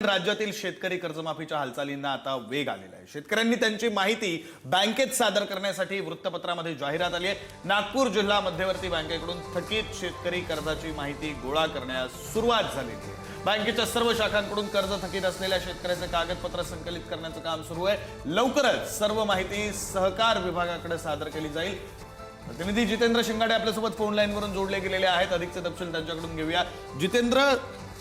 राज्यातील शेतकरी कर्जमाफीच्या हालचालींना आता वेग आलेला आहे। शेतकऱ्यांनी त्यांची माहिती बँकेत सादर करण्यासाठी वृत्तपत्रामध्ये जाहिरात आली आहे। नागपूर जिल्हा मध्यवर्ती बँकेकडून थकीत शेतकरी कर्जाची माहिती गोळा करण्यास सुरुवात झालेली आहे। बँकेच्या सर्व शाखांकडून कर्ज थकीत असलेल्या शेतकऱ्याचे कागदपत्र संकलित करण्याचं काम सुरू आहे। लवकरच सर्व माहिती सहकार विभागाकडे सादर केली जाईल। प्रतिनिधी जितेंद्र शिंगाडे आपल्यासोबत फोन लाईन वरून जोडले गेलेले आहेत। अधिकचे तपशील त्यांच्याकडून घेऊया। जितेंद्र,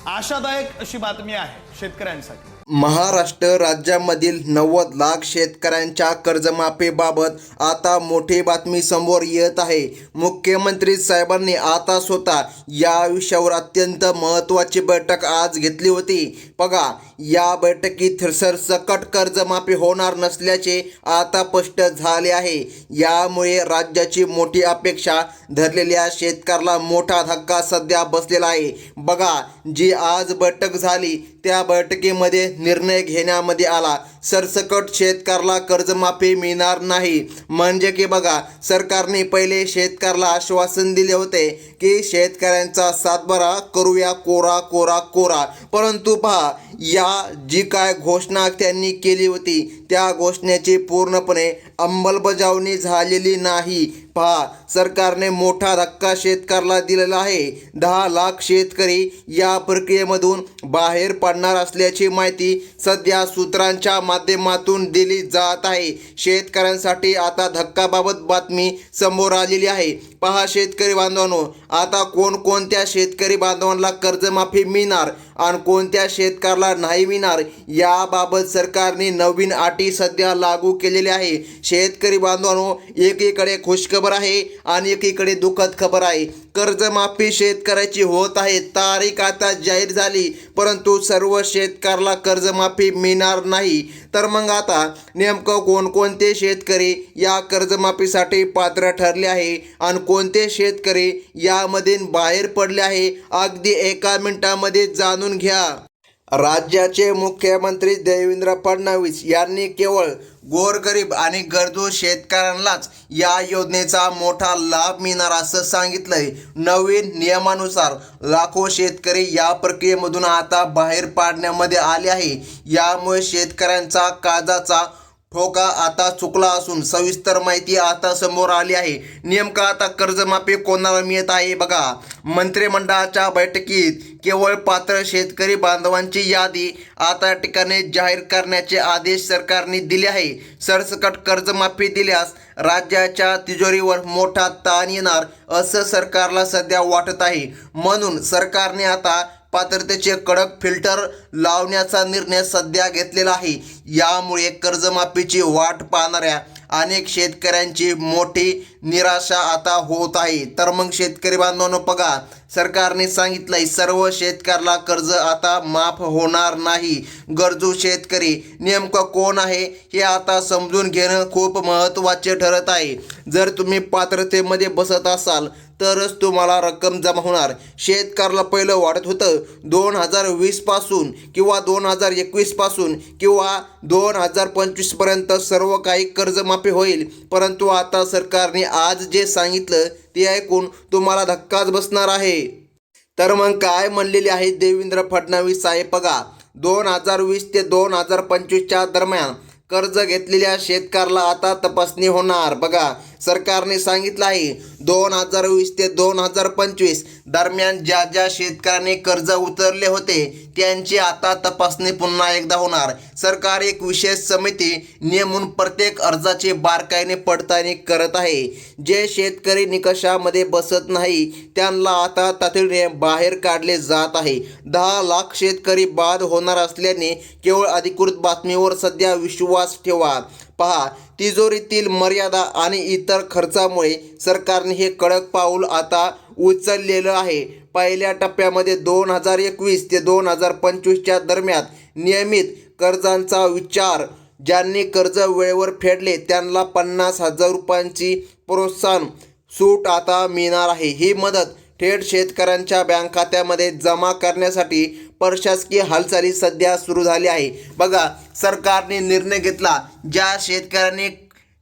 आशादायक अशी बातमी आहे शेतकऱ्यांसाठी। महाराष्ट्र राज्यामधील 90 लाख शेतकऱ्यांच्या कर्जमाफीबाबत आता मोठी बातमी समोर येत आहे। मुख्यमंत्री साहेबांनी आता स्वतः या विषयावर अत्यंत महत्त्वाची बैठक आज घेतली होती। बघा, या बैठकीत सरसकट कर्जमाफी होणार नसल्याचे आता स्पष्ट झाले आहे। यामुळे राज्याची मोठी अपेक्षा धरलेल्या शेतकऱ्याला मोठा धक्का सध्या बसलेला आहे। बघा, जी आज बैठक झाली त्या बैठकीमध्ये निर्णय घेण्यामध्ये आला, सरसकट शेतकऱ्याला कर्जमाफी मिळणार नाही। म्हणजे की बघा, सरकारने पहिले शेतकऱ्याला आश्वासन दिले होते की शेतकऱ्यांचा सातबारा करूया कोरा कोरा कोरा, परंतु पहा, या जी काय घोषणा त्यांनी केली होती त्या घोषणेची पूर्णपणे अंमलबजावणी झालेली नाही। पहा, सरकारने मोठा धक्का शेतकऱ्याला दिलेला आहे। 10 लाख शेतकरी या प्रक्रियेमधून बाहेर पडणार असल्याची माहिती सध्या सूत्रांच्या माध्यमातून दिली जात आहे। शेतकऱ्यांसाठी आता धक्काबाबत बातमी समोर आलेली आहे। पहा शेतकरी बांधवांनो, आता कोणकोणत्या शेतकरी बांधवांना कर्जमाफी मिळणार आणि कोणत्या शेतकऱ्याला नाही मिळणार याबाबत सरकारने नवीन अटी सध्या लागू केलेल्या आहे। शेतकरी बांधवांनो, एकीकडे खुशखबर आहे आणि एकीकडे दुःखद खबर आहे। कर्जमाफी शेतकऱ्याची होत आहे, तारीख आता जाहीर झाली, परंतु सर्व शेतकऱ्याला कर्जमाफी मिळणार नाही। तर मग आता नेमकं कोणकोणते शेतकरी या कर्जमाफीसाठी पात्र ठरले आहे आणि कोणते शेतकरी यामध्ये बाहेर पडले आहे, अगदी एका मिनिटामध्ये जाणून घ्या। राज्याचे मुख्यमंत्री देवेंद्र फडणवीस यांनी केवळ गोरगरीब आणि गरजू शेतकऱ्यांनाच या योजनेचा मोठा लाभ मिळणार असं सांगितलंय। नवीन नियमानुसार लाखो शेतकरी या प्रक्रियेमधून आता बाहेर पाडण्यामध्ये आले आहे। यामुळे शेतकऱ्यांचा काळजाचा ठोका आता चुकला असून सविस्तर माहिती आता समोर आली आहे। नेमका आता कर्जमाफी कोणाला मिळत आहे बघा, मंत्रिमंडळाच्या बैठकीत केवळ पात्र शेतकरी बांधवांची यादी आता ठिकाणी जाहीर करण्याचे आदेश सरकारने दिले आहे। सरसकट कर्जमाफी दिल्यास राज्याच्या तिजोरीवर मोठा ताण येणार असं सरकारला सध्या वाटत आहे। म्हणून सरकारने आता पात्रतेचे कडक फिल्टर लावण्याचा निर्णय सध्या घेतलेला आहे। यामुळे कर्जमाफीची वाट पाहणाऱ्या अनेक शेतकऱ्यांची मोठी निराशा आता होत आहे। तर मग शेतकरी बांधवांनो, बघा, सरकारने सांगितलंय सर्व शेतकऱ्याला कर्ज आता माफ होणार नाही। गरजू शेतकरी नेमकं कोण आहे हे आता समजून घेणं खूप महत्त्वाचे ठरत आहे। जर तुम्ही पात्रतेमध्ये बसत असाल तरच तुम्हाला रक्कम जमा होणार। शेतकऱ्याला पहिलं वाटत होतं 2020 पासून किंवा 2021 पासून किंवा 2025 पर्यंत सर्व काही कर्जमाफी होईल, परंतु आता सरकारने आज जे सांगितलं ते ऐकून तुम्हाला धक्काच बसणार आहे। तर मग काय म्हणलेले आहे देवेंद्र फडणवीस साहेब बघा, 2020 ते 2025च्या दरम्यान कर्ज घेतलेल्या शेतकऱ्याला आता तपासणी होणार। बघा, सरकारने सांगितलं आहे 2020 ते 2025 दरम्यान ज्या ज्या शेतकऱ्यांनी कर्ज उचलले होते त्यांची आता तपासणी पुन्हा एकदा होणार। सरकार एक विशेष समिती नेमून प्रत्येक अर्जाची बारकाईने पडताळणी करत आहे। जे शेतकरी निकषामध्ये बसत नाही त्यांना आता तातडीने बाहेर काढले जात आहे। 10 लाख शेतकरी बाद होणार असल्याने केवळ अधिकृत बातमीवर सध्या विश्वास ठेवा। पहा, तिजोरीतील मर्यादा आणि इतर खर्चामुळे सरकारने हे कडक पाऊल आता उचललेलं आहे। पहिल्या टप्प्यामध्ये 2021 ते 2025च्या दरम्यान नियमित कर्जांचा विचार ज्यांनी कर्ज वेळेवर फेडले त्यांना 50,000 रुपयांची प्रोत्साहन सूट आता मिळणार आहे। ही मदत थेट शेतकऱ्यांच्या बँक खात्यामध्ये जमा करण्यासाठी प्रशासकीय हालचाली सध्या सुरू झाली आहे। बघा, सरकारने निर्णय घेतला, ज्या शेतकऱ्यांनी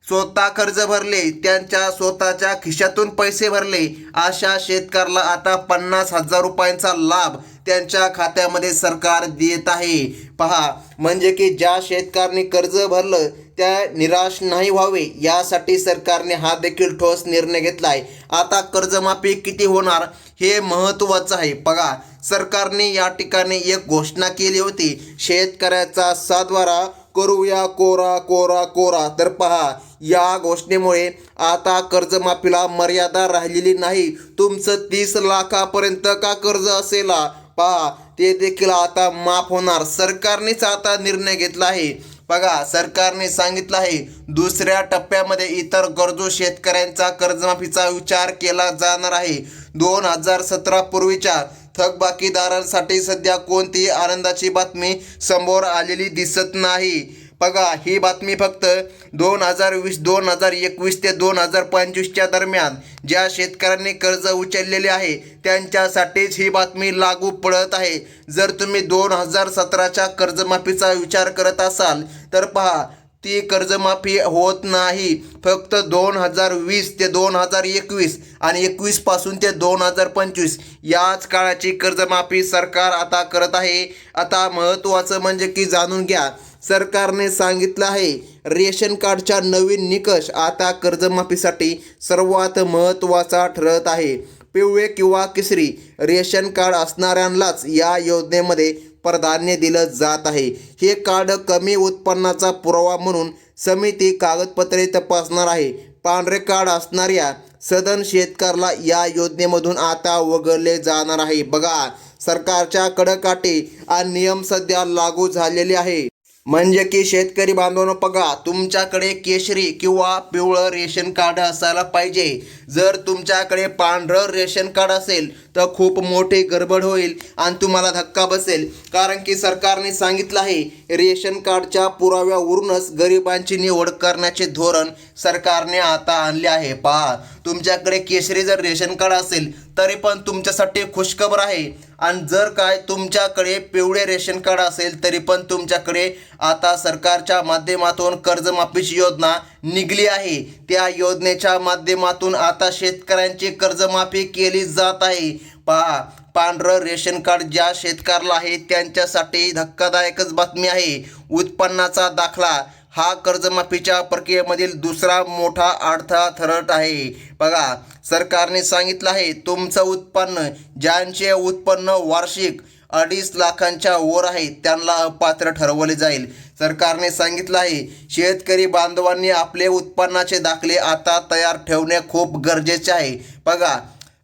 स्वतः कर्ज भरले, त्यांच्या स्वतःच्या खिशातून पैसे भरले, अशा शेतकऱ्याला आता 50,000 रुपयांचा लाभ त्यांच्या खात्यामध्ये सरकार देत आहे. पहा, म्हणजे की ज्या शेतकऱ्यांनी कर्ज भरलं त्या निराश नाही व्हावे यासाठी सरकारने हा देखील ठोस निर्णय घेतलाय. आता कर्जमाफी किती होणार हे महत्त्वाचं आहे. बघा, सरकारने या ठिकाणी एक घोषणा केली होती, शेतकऱ्याचा सातबारा करूया कोरा कोरा कोरा. तर पहा, या घोषणेमुळे आता कर्जमाफीला मर्यादा राहिलेली नाही. तुमचं 30 लाखापर्यंत का कर्ज असेल पहा, ते देखील आता माफ होणार. सरकारनेच आता निर्णय घेतला आहे. बघा, सरकारने सांगितलं आहे दुसऱ्या टप्प्यामध्ये इतर गरजू शेतकऱ्यांचा कर्जमाफीचा विचार केला जाणार आहे. 2017 पूर्वीच्या थकबाकीदारांसाठी सध्या कोणतीही आनंदाची बातमी समोर आलेली दिसत नाही. बघा, ही बातमी फक्त 2021 ते 2025च्या दरम्यान ज्या शेतकऱ्यांनी कर्ज उचललेले आहे त्यांच्यासाठीच ही बातमी लागू पडत आहे. जर तुम्ही 2017च्या कर्जमाफीचा विचार करत असाल तर पहा, ती कर्जमाफी होत नाही. फक्त 2020 ते 2021 आणि 21 पासून ते 2025 याच काळाची कर्जमाफी सरकार आता करत आहे. आता महत्त्वाचं म्हणजे की जाणून घ्या, सरकारने सांगितलं आहे रेशन कार्डच्या नवीन निकष आता कर्जमाफीसाठी सर्वात महत्त्वाचा ठरत आहे. पिवळे किंवा केशरी रेशन कार्ड असणाऱ्यांनाच या योजनेमध्ये प्राधान्य दिलं जात आहे. हे कार्ड कमी उत्पन्नाचा पुरावा म्हणून समिती कागदपत्रे तपासणार आहे. पांढरे कार्ड असणाऱ्या सदन शेतकऱ्याला या योजनेमधून आता वगळले जाणार आहे. बघा, सरकारच्या कडक अटी आणि नियम सध्या लागू झालेले आहे. म्हणजे की शेतकरी बांधवांनो, बघा, तुमच्याकडे केशरी किंवा पिवळं रेशन कार्ड असायला पाहिजे. जर तुमच्याकडे पांढरं रेशन कार्ड असेल तर खूप मोठी गडबड होईल आणि तुम्हाला धक्का बसेल. कारण की सरकारने सांगितलं आहे रेशन कार्डच्या पुराव्यावरूनच गरिबांची निवड करण्याचे धोरण सरकारने आता आणले आहे. पहा, तुमच्याकडे केशरी जर रेशन कार्ड असेल तरी पण तुमच्यासाठी खुशखबर आहे. आणि जर काय तुमच्याकडे पिवळे रेशन कार्ड असेल तरी पण तुमच्याकडे आता सरकारच्या माध्यमातून कर्जमाफीची योजना निघली आहे. त्या योजनेच्या माध्यमातून आता शेतकऱ्यांची कर्जमाफी केली जात आहे. पहा, पांढरं रेशन कार्ड ज्या शेतकऱ्याला आहे त्यांच्यासाठी धक्कादायकच बातमी आहे. उत्पन्नाचा दाखला हा कर्जमाफीच्या प्रक्रियेमधील दुसरा मोठा अडथळा ठरत आहे. बघा, सरकारने सांगितलं आहे तुमचं उत्पन्न, ज्यांचे उत्पन्न वार्षिक 2.5 लाखांच्या वर आहे त्यांना अपात्र ठरवले जाईल. सरकारने सांगितलं आहे शेतकरी बांधवांनी आपले उत्पन्नाचे दाखले आता तयार ठेवणे खूप गरजेचे आहे. बघा,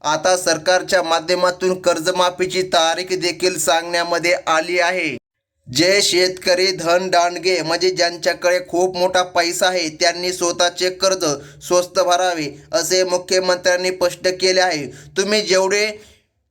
आता सरकारच्या माध्यमातून कर्जमाफीची तारीख देखील सांगण्यामध्ये आली आहे. जे शेतकरी धनदांडगे म्हणजे ज्यांच्याकडे खूप मोठा पैसा आहे त्यांनी स्वतःचे कर्ज स्वस्त भरावे असे मुख्यमंत्र्यांनी स्पष्ट केले आहे. तुम्ही जेवढे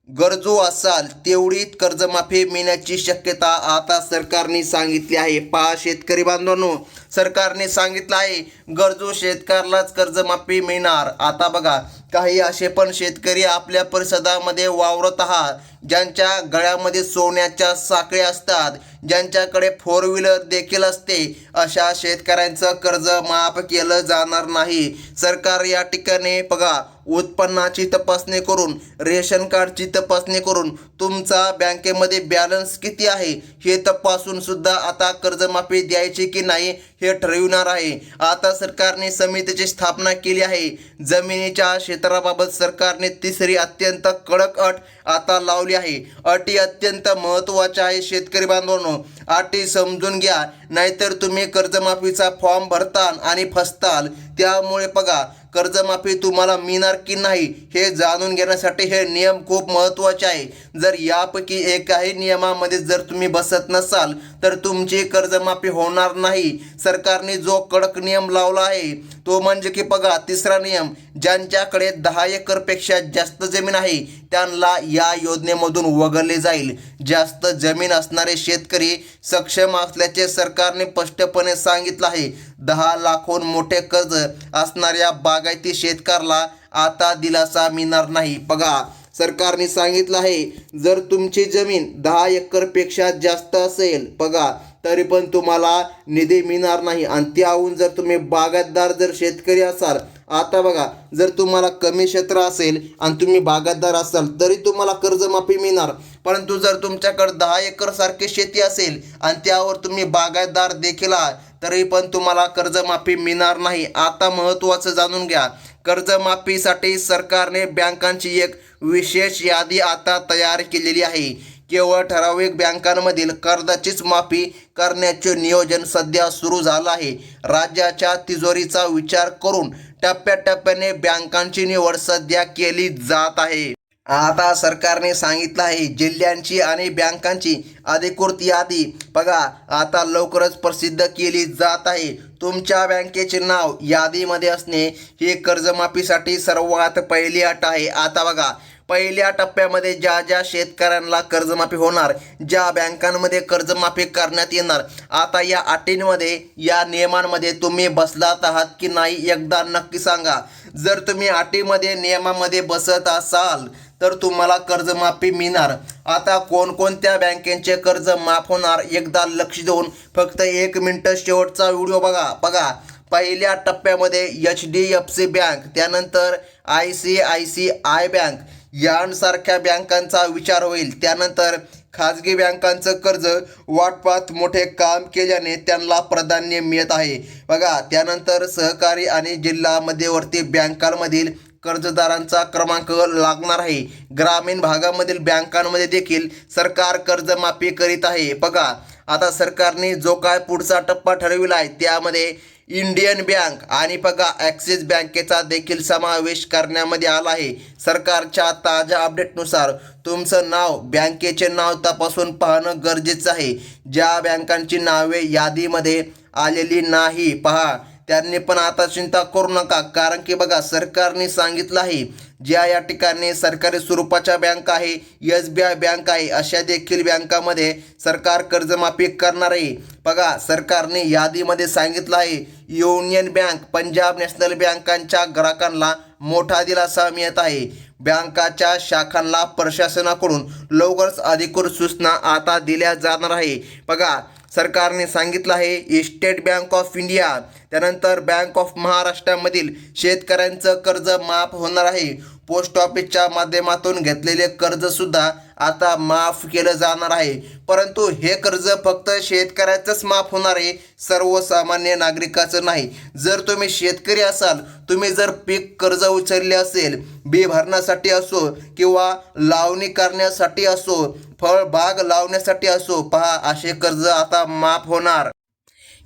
गरजू असाल तेवढी कर्जमाफी मिळण्याची शक्यता आता सरकारने सांगितली आहे. पहा शेतकरी बांधवांनो, सरकारने सांगितलं आहे गरजू शेतकऱ्यालाच कर्जमाफी मिळणार. आता बघा, काही असे पण शेतकरी आपल्या परिसरामध्ये वावरत आहात ज्यांच्या गळ्यामध्ये सोन्याच्या साखळी असतात, ज्यांच्याकडे 4 व्हीलर देखील असते, अशा शेतकऱ्यांचं कर्ज माफ केलं जाणार नाही. सरकार या ठिकाणी बघा उत्पन्नाची तपासणी करून, रेशन कार्डची तपासणी करून तुमचा बँकेमध्ये बॅलन्स किती आहे हे तपासून सुद्धा आता कर्जमाफी द्यायची की नाही हे ठरविणार आहे. आता सरकारने समितीची स्थापना केली आहे. जमिनीच्या क्षेत्राबाबत सरकारने तिसरी अत्यंत कडक अट आता लावली आहे. अटी अत्यंत महत्त्वाच्या आहे. शेतकरी बांधवांनो, अटी समजून घ्या, नाहीतर तुम्ही कर्जमाफीचा फॉर्म भरताल आणि फसताल. त्यामुळे बघा, कर्जमाफी तुम्हाला मिळणार की नाही हे जाणून घेण्यासाठी हे नियम खूप महत्त्वाचे आहे. जर यापैकी एकाही नियमामध्ये जर तुम्ही बसत नसाल तर तुमची कर्जमाफी होणार नाही. सरकारने जो कडक नियम लावला आहे तो म्हणजे की बघा, तिसरा नियम, ज्यांच्याकडे 10 एकरपेक्षा जास्त जमीन आहे त्यांना या योजनेमधून वगळले जाईल. जास्त जमीन असणारे शेतकरी सक्षम असल्याचे सरकारने स्पष्टपणे सांगितलं आहे. 10 लाखाहून मोठे कर्ज असणाऱ्या बागायती शेतकऱ्याला आता दिलासा मिळणार नाही. बघा, सरकारने सांगितलं आहे जर तुमची जमीन 10 एकरपेक्षा जास्त असेल बघा तरी पण तुम्हाला निधी मिळणार नाही. आणि त्याहून जर तुम्ही बागायतदार जर शेतकरी असाल, आता बघा, जर तुम्हाला कमी क्षेत्र असेल आणि तुम्ही बागायतदार असाल तरी तुम्हाला कर्जमाफी मिळणार. परंतु जर तुमच्याकडे 10 एकर सारखे शेती असेल आणि त्यावर तुम्ही बागायतदार देखील आहात तरी पण तुम्हाला कर्जमाफी मिळणार नाही. आता महत्त्वाचं जाणून घ्या. कर्जमाफीसाठी सरकारने बँकांची एक विशेष यादी आता तयार केलेली आहे. केवळ ठराविक बँकांमधील कर्जाचीच माफी करण्याचे नियोजन सध्या सुरू झालं आहे. राज्याच्या तिजोरीचा विचार करून टप्प्याटप्प्याने बँकांची निवड सध्या केली जात आहे. आता सरकारने सांगितलं आहे जिल्ह्यांची आणि बँकांची अधिकृत यादी बघा आता लवकरच प्रसिद्ध केली जात आहे. तुमच्या बँकेचे नाव यादीमध्ये असणे ही कर्जमाफीसाठी सर्वात पहिली अट आहे. आता बघा पहिल्या टप्प्यामध्ये ज्या ज्या शेतकऱ्यांना कर्जमाफी होणार, ज्या बँकांमध्ये कर्जमाफी करण्यात येणार, आता या अटींमध्ये या नियमांमध्ये तुम्ही बसलात आहात की नाही एकदा नक्की सांगा. जर तुम्ही अटीमध्ये नियमामध्ये बसत असाल तर तुम्हाला कर्जमाफी मिळणार. आता कोणकोणत्या बँकेचे कर्ज माफ होणार एकदा लक्ष देऊन फक्त 1 मिनिट शेवटचा व्हिडिओ बघा. पहिल्या टप्प्यामध्ये HDFC बँक, त्यानंतर ICICI बँक यांसारख्या बँकांचा विचार होईल. त्यानंतर खाजगी बँकांचं कर्ज वाटपात मोठे काम केल्याने त्यांना प्राधान्य मिळत आहे बघा. त्यानंतर सहकारी आणि जिल्हा मध्यवर्ती बँकांमधील कर्जदारांचा क्रमांक लागणार आहे. ग्रामीण भागामधील बँकांमध्ये देखील सरकार कर्जमाफी करीत आहे बघा. आता सरकारने जो काय पुढचा टप्पा ठरविला आहे त्यामध्ये इंडियन बँक आणि बघा ॲक्सिस बँकेचा देखील समावेश करण्यामध्ये आला आहे. सरकारच्या ताज्या अपडेटनुसार तुमचं नाव, बँकेचे नाव तपासून पाहणं गरजेचं आहे. ज्या बँकांची नावे यादीमध्ये आलेली नाही पहा त्यांनी पण आता चिंता करू नका, कारण की बघा सरकारने सांगितलं आहे ज्या या ठिकाणी सरकारी स्वरूपाच्या बँक आहे, SBI बँक आहे, अशा देखील बँकामध्ये सरकार कर्जमाफी करणार आहे. बघा सरकारने यादीमध्ये सांगितलं आहे युनियन बँक, पंजाब नॅशनल बँकांच्या ग्राहकांना मोठा दिलासा मिळत आहे. बँकाच्या शाखांना प्रशासनाकडून लवकरच अधिकृत सूचना आता दिल्या जाणार आहे. बघा सरकारने सांगितलं आहे स्टेट बँक ऑफ इंडिया, त्यानंतर बँक ऑफ महाराष्ट्रामधील शेतकऱ्यांचं कर्ज माफ होणार आहे. पोस्ट ऑफिसच्या माध्यमातून घेतलेले कर्जसुद्धा आता माफ केलं जाणार आहे. परंतु हे कर्ज फक्त शेतकऱ्याचंच माफ होणार आहे, सर्वसामान्य नागरिकाचं नाही. जर तुम्ही शेतकरी असाल, तुम्ही जर पीक कर्ज उचलले असेल, बी भरण्यासाठी असो किंवा लावणी करण्यासाठी असो, फळबाग लावण्यासाठी असो, पहा असे कर्ज आता माफ होणार.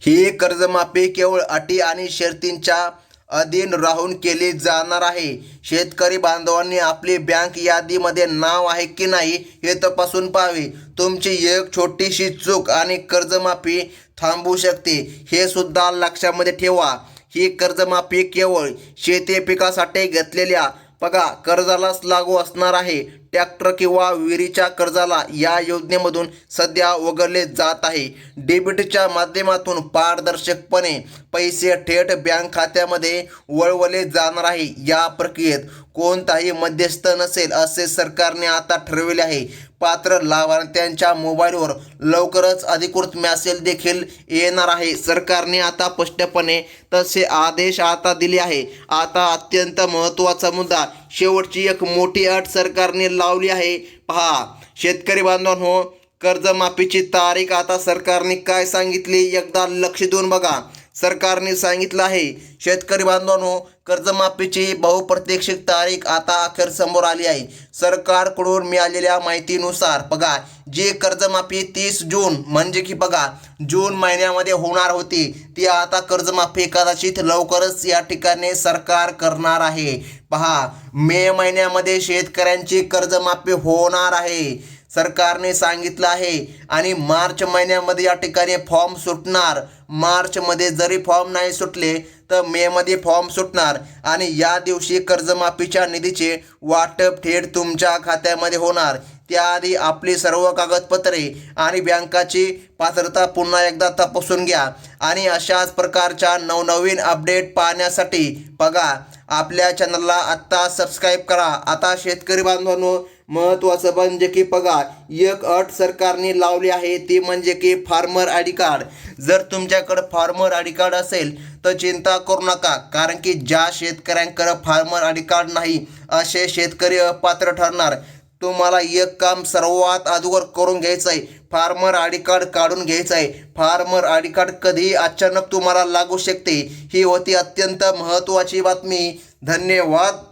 ही कर्जमाफी केवळ अटी आणि शर्तींच्या अधीन राहून केली जाणार आहे. शेतकरी बांधवांनी आपली बँक यादीमध्ये नाव आहे की नाही हे तपासून पाहावे. तुमची एक छोटीशी चूक आणि कर्जमाफी थांबवू शकते, हे सुद्धा लक्षामध्ये ठेवा. ही कर्जमाफी केवळ शेती पिकासाठी घेतलेल्या बघा कर्जालाच लागू असणार आहे. ट्रॅक्टर किंवा विहिरीच्या कर्जाला या योजनेमधून सध्या वगळले जात आहे. डेबिटच्या माध्यमातून पारदर्शकपणे पैसे थेट बँक खात्यामध्ये वळवले जाणार आहे. या प्रक्रियेत कोणताही मध्यस्थ नसेल असे सरकारने आता ठरविले आहे. पात्र लाभार्थ्यांच्या मोबाईलवर लवकरच अधिकृत मेसेज देखील येणार आहे. सरकारने आता स्पष्टपणे तसे आदेश आता दिले आहे. आता अत्यंत महत्त्वाचा मुद्दा, शेवटची एक मोठी अट सरकारने लावली आहे. पहा शेतकरी बांधवांनो, कर्जमाफीची तारीख आता सरकारने काय सांगितली एकदा लक्ष देऊन बघा. सरकारने सांगितलं आहे शेतकरी बांधवांनो, कर्जमाफीची बहुप्रतीक्षित तारीख आता अखेर समोर आली आहे. सरकारकडून मिळालेल्या माहितीनुसार बघा जी कर्जमाफी 30 जून म्हणजे की बघा जून महिन्यामध्ये होणार होती, ती आता कर्जमाफी कदाचित लवकरच या ठिकाणी सरकार करणार आहे. पहा मे महिन्यामध्ये शेतकऱ्यांची कर्जमाफी होणार आहे सरकारने सांगितलं आहे. आणि मार्च महिन्यामध्ये या ठिकाणी फॉर्म सुटणार. मार्चमध्ये जरी फॉर्म नाही सुटले तर मेमध्ये फॉर्म सुटणार आणि या दिवशी कर्जमाफीच्या निधीचे वाटप थेट तुमच्या खात्यामध्ये होणार. त्याआधी आपली सर्व कागदपत्रे आणि बँकाची पात्रता पुन्हा एकदा तपासून घ्या. आणि अशाच प्रकारच्या नवनवीन अपडेट पाहण्यासाठी बघा आपल्या चॅनलला आत्ता सबस्क्राईब करा. आता शेतकरी बांधवांनो, महत्त्वाचं म्हणजे की बघा एक अट सरकारने लावली आहे, ती म्हणजे की फार्मर आय डी कार्ड. जर तुमच्याकडे फार्मर आय डी कार्ड असेल तर चिंता करू नका, कारण की ज्या शेतकऱ्यांकडे फार्मर आय डी कार्ड नाही असे शेतकरी अपात्र ठरणार. तुम्हाला एक काम सर्वात अगोदर करून घ्यायचं आहे. फार्मर आय डी कार्ड काढून घ्यायचं आहे. फार्मर आय डी कार्ड कधीही अचानक तुम्हाला लागू शकते. ही होती अत्यंत महत्त्वाची बातमी. धन्यवाद.